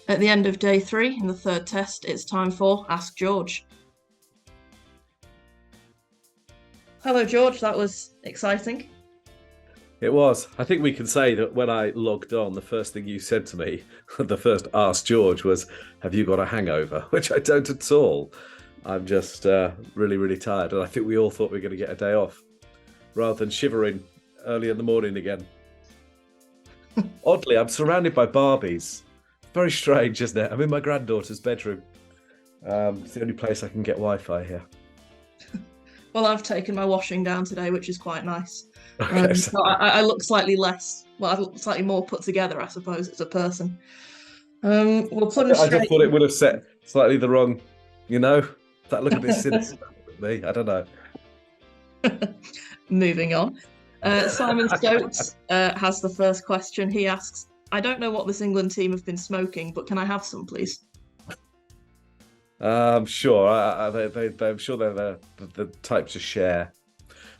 At the end of day 3 in the third test, it's time for Ask George. Hello, George. That was exciting. It was. I think we can say that when I logged on, the first thing you said to me, the first Ask George was, "Have you got a hangover?" Which I don't at all. I'm just really, really tired. And I think we all thought we were going to get a day off rather than shivering early in the morning again. Oddly, I'm surrounded by Barbies. Very strange, isn't it? I'm in my granddaughter's bedroom. It's the only place I can get Wi-Fi here. Well, I've taken my washing down today, which is quite nice. Okay, So I look slightly less, well, I look slightly more put together, I suppose, as a person. We'll plunge I just straight. thought it would have set slightly the wrong, that look a bit sinister at me. I don't know. Moving on. Simon Stokes has the first question. He asks, I don't know what this England team have been smoking, but can I have some, please? I'm sure. I'm sure they're the type to share.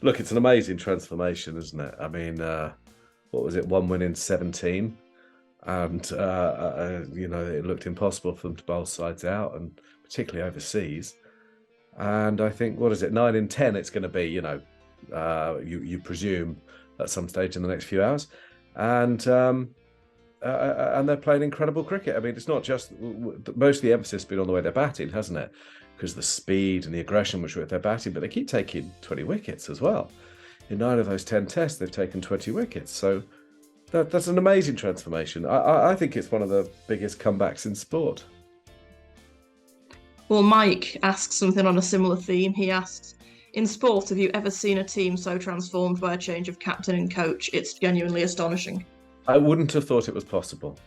Look, it's an amazing transformation, isn't it? I mean, what was it? 1 win in 17, and it looked impossible for them to bowl sides out, and particularly overseas. And I think, what is it? 9 in 10. It's going to be, you presume at some stage in the next few hours, and they're playing incredible cricket. I mean, it's not just most of the emphasis has been on the way they're batting, hasn't it? Because the speed and the aggression which they're batting, but they keep taking 20 wickets as well. In 9 of those 10 tests, they've taken 20 wickets. So that's an amazing transformation. I think it's one of the biggest comebacks in sport. Well, Mike asks something on a similar theme. He asks, in sport, have you ever seen a team so transformed by a change of captain and coach? It's genuinely astonishing. I wouldn't have thought it was possible.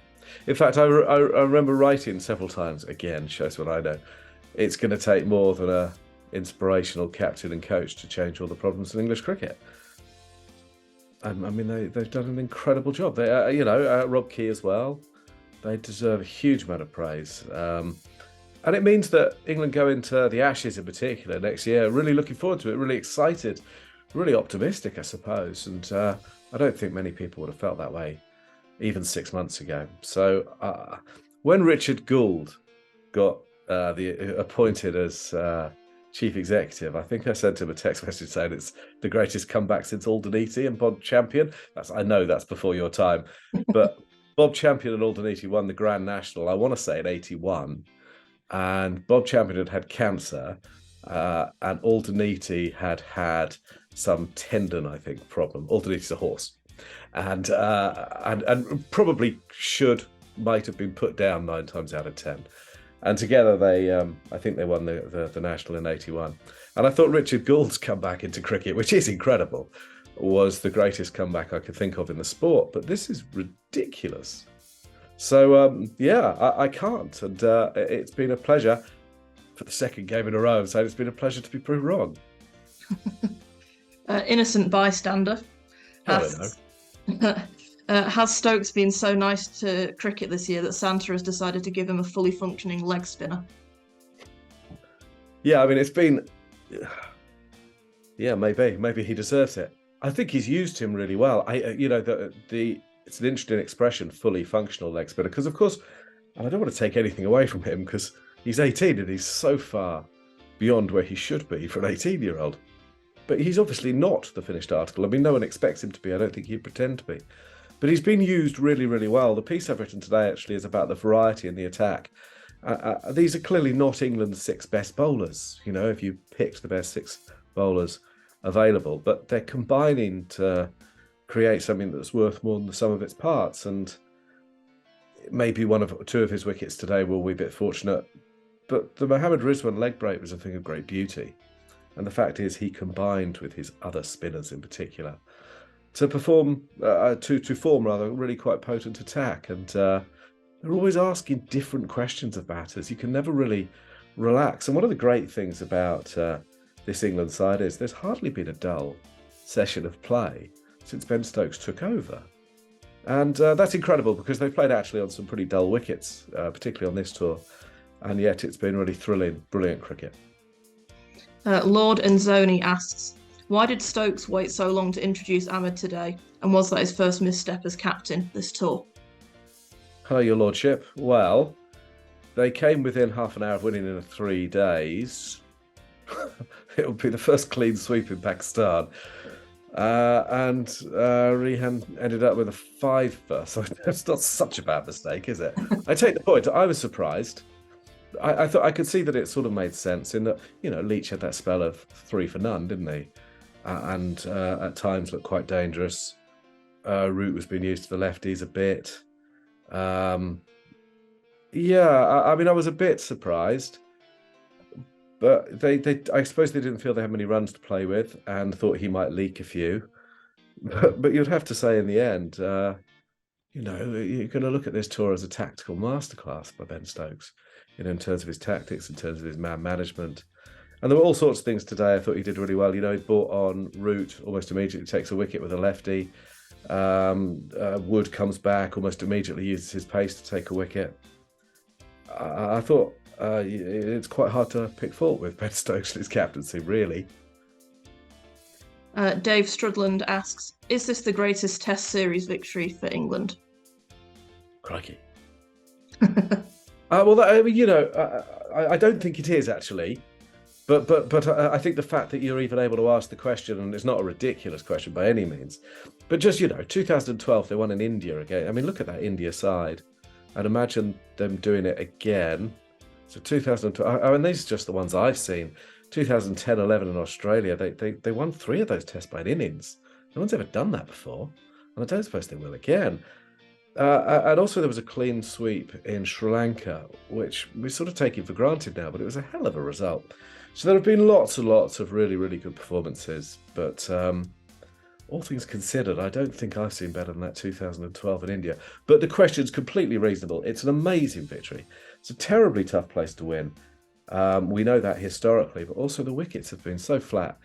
In fact, I remember writing several times, again, shows what I know, it's going to take more than an inspirational captain and coach to change all the problems in English cricket. I mean, they've done an incredible job. They, Rob Key as well. They deserve a huge amount of praise. And it means that England go into the Ashes in particular next year, really looking forward to it, really excited, really optimistic, I suppose. And I don't think many people would have felt that way even 6 months ago. So when Richard Gould got appointed as chief executive, I think I sent him a text message saying it's the greatest comeback since Aldeniti and Bob Champion. I know that's before your time, but Bob Champion and Aldeniti won the Grand National, I want to say in 81, and Bob Champion had cancer, and Aldeniti had some tendon, I think, problem. Aldeniti's a horse, and probably might have been put down 9 times out of 10. And together I think they won the National in 81. And I thought Richard Gould's comeback into cricket, which is incredible, was the greatest comeback I could think of in the sport. But this is ridiculous. So, I can't. And it's been a pleasure for the second game in a row. So it's been a pleasure to be proved wrong. Innocent bystander asks, has Stokes been so nice to cricket this year that Santa has decided to give him a fully functioning leg spinner? Yeah, I mean, it's been... Yeah, maybe he deserves it. I think he's used him really well. It's an interesting expression, fully functional leg spinner, because of course, and I don't want to take anything away from him because he's 18 and he's so far beyond where he should be for an 18-year-old. But he's obviously not the finished article. I mean, no one expects him to be. I don't think he'd pretend to be. But he's been used really, really well. The piece I've written today actually is about the variety in the attack. These are clearly not England's 6 best bowlers, if you picked the best 6 bowlers available. But they're combining to create something that's worth more than the sum of its parts. And maybe 1 or 2 of his wickets today will be a bit fortunate. But the Mohammad Rizwan leg break was a thing of great beauty. And the fact is he combined with his other spinners in particular to form really quite potent attack. And they're always asking different questions of batters. You can never really relax. And one of the great things about this England side is there's hardly been a dull session of play since Ben Stokes took over. And that's incredible because they've played actually on some pretty dull wickets, particularly on this tour. And yet it's been really thrilling, brilliant cricket. Lord Enzoni asks, why did Stokes wait so long to introduce Ahmed today? And was that his first misstep as captain this tour? Hello, your lordship. Well, they came within half an hour of winning in 3 days. It will be the first clean sweep in Pakistan. And Rehan ended up with a 5 so it's not such a bad mistake, is it? I take the point. I was surprised. I thought I could see that it sort of made sense in that, Leach had that spell of 3 for none, didn't he? And at times looked quite dangerous. Root was being used to the lefties a bit. I was a bit surprised. But I suppose they didn't feel they had many runs to play with and thought he might leak a few. But you'd have to say in the end, you're going to look at this tour as a tactical masterclass by Ben Stokes, in terms of his tactics, in terms of his man management. And there were all sorts of things today I thought he did really well. He brought on Root, almost immediately takes a wicket with a lefty. Wood comes back, almost immediately uses his pace to take a wicket. I thought it's quite hard to pick fault with Ben Stokes and his captaincy, really. Dave Strudland asks, is this the greatest Test series victory for England? Crikey. I don't think it is, actually. But I think the fact that you're even able to ask the question, and it's not a ridiculous question by any means, but just, 2012, they won in India again. I mean, look at that India side. I'd imagine them doing it again. So 2012, and these are just the ones I've seen. 2010, 11 in Australia, they won 3 of those tests by an innings. No one's ever done that before, and I don't suppose they will again. And also there was a clean sweep in Sri Lanka, which we sort of take it for granted now, but it was a hell of a result. So there have been lots and lots of really, really good performances, but all things considered, I don't think I've seen better than that 2012 in India. But the question's completely reasonable. It's an amazing victory. It's a terribly tough place to win. We know that historically, but also the wickets have been so flat.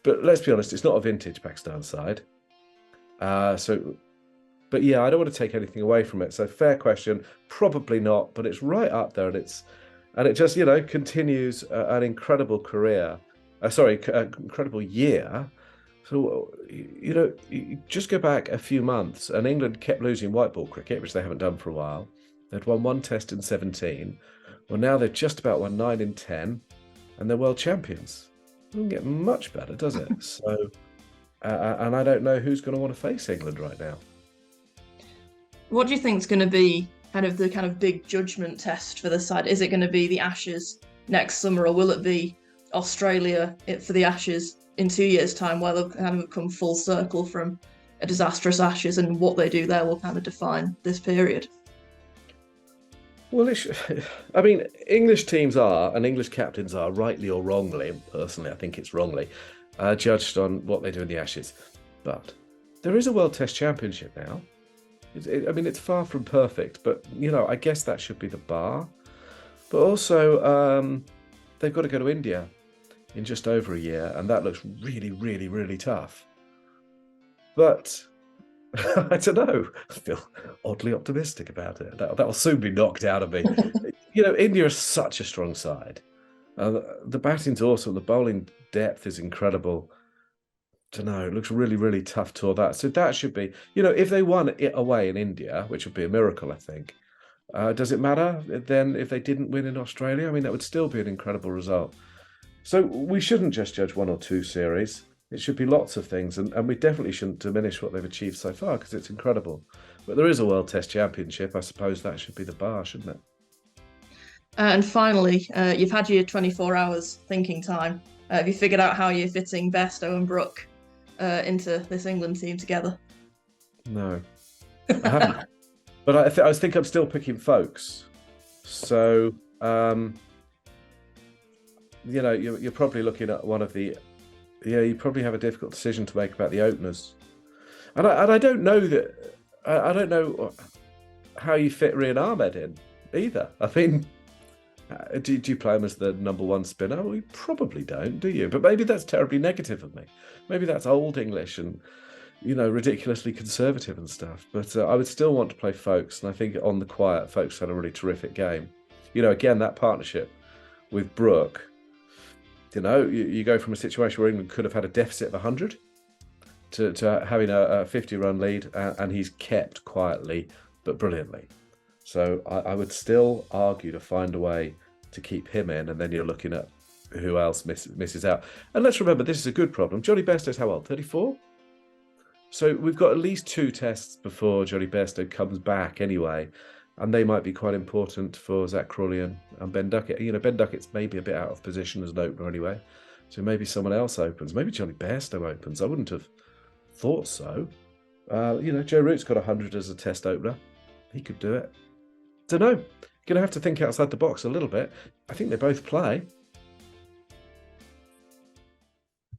But let's be honest, it's not a vintage Pakistan side. But yeah, I don't want to take anything away from it. So fair question, probably not, but it's right up there, and it just continues an incredible career. Incredible year. So you just go back a few months, and England kept losing white ball cricket, which they haven't done for a while. They'd won 1 test in 17. Well, now they've just about won 9 in 10, and they're world champions. It doesn't get much better, does it? So, and I don't know who's going to want to face England right now. What do you think is going to be the big judgment test for this side? Is it going to be the Ashes next summer, or will it be Australia for the Ashes in 2 years' time, where they'll kind of come full circle from a disastrous Ashes, and what they do there will kind of define this period? Well, English teams are, and English captains are, rightly or wrongly, personally I think it's wrongly, judged on what they do in the Ashes. But there is a World Test Championship now. It's far from perfect, but, I guess that should be the bar. But also, they've got to go to India in just over a year, and that looks really, really, really tough. But I don't know. I feel oddly optimistic about it. That will soon be knocked out of me. India is such a strong side. The batting's awesome. The bowling depth is incredible. I don't know. It looks really, really tough tour. So that should be, if they won it away in India, which would be a miracle, I think. Does it matter then if they didn't win in Australia? That would still be an incredible result. So we shouldn't just judge 1 or 2 series. It should be lots of things, and we definitely shouldn't diminish what they've achieved so far, because it's incredible. But there is a World Test Championship. I suppose that should be the bar, shouldn't it? And finally, you've had your 24 hours thinking time. Have you figured out how you're fitting Bairstow and Brooke into this England team together? No, I haven't. But I think I'm still picking Folkes. So, you're probably looking at one of the... Yeah, you probably have a difficult decision to make about the openers. And I don't know that... I don't know how you fit Rehan Ahmed in either. Do you play him as the number 1 spinner? Well, you probably don't, do you? But maybe that's terribly negative of me. Maybe that's old English and, ridiculously conservative and stuff. But I would still want to play Folkes. And I think on the quiet, Folkes had a really terrific game. Again, that partnership with Brooke... you go from a situation where England could have had a deficit of 100 to having a 50-run lead, and he's kept quietly but brilliantly. So I would still argue to find a way to keep him in, and then you're looking at who else misses out. And let's remember, this is a good problem. Johnny Bairstow's how old? 34? So we've got at least 2 tests before Johnny Bairstow comes back anyway, and they might be quite important for Zach Crawley and Ben Duckett. You know, Ben Duckett's maybe a bit out of position as an opener anyway, so maybe someone else opens. Maybe Johnny Bairstow opens. I wouldn't have thought so. You know, Joe Root's got 100 as a test opener. He could do it. Don't know. Going to have to think outside the box a little bit. I think they both play.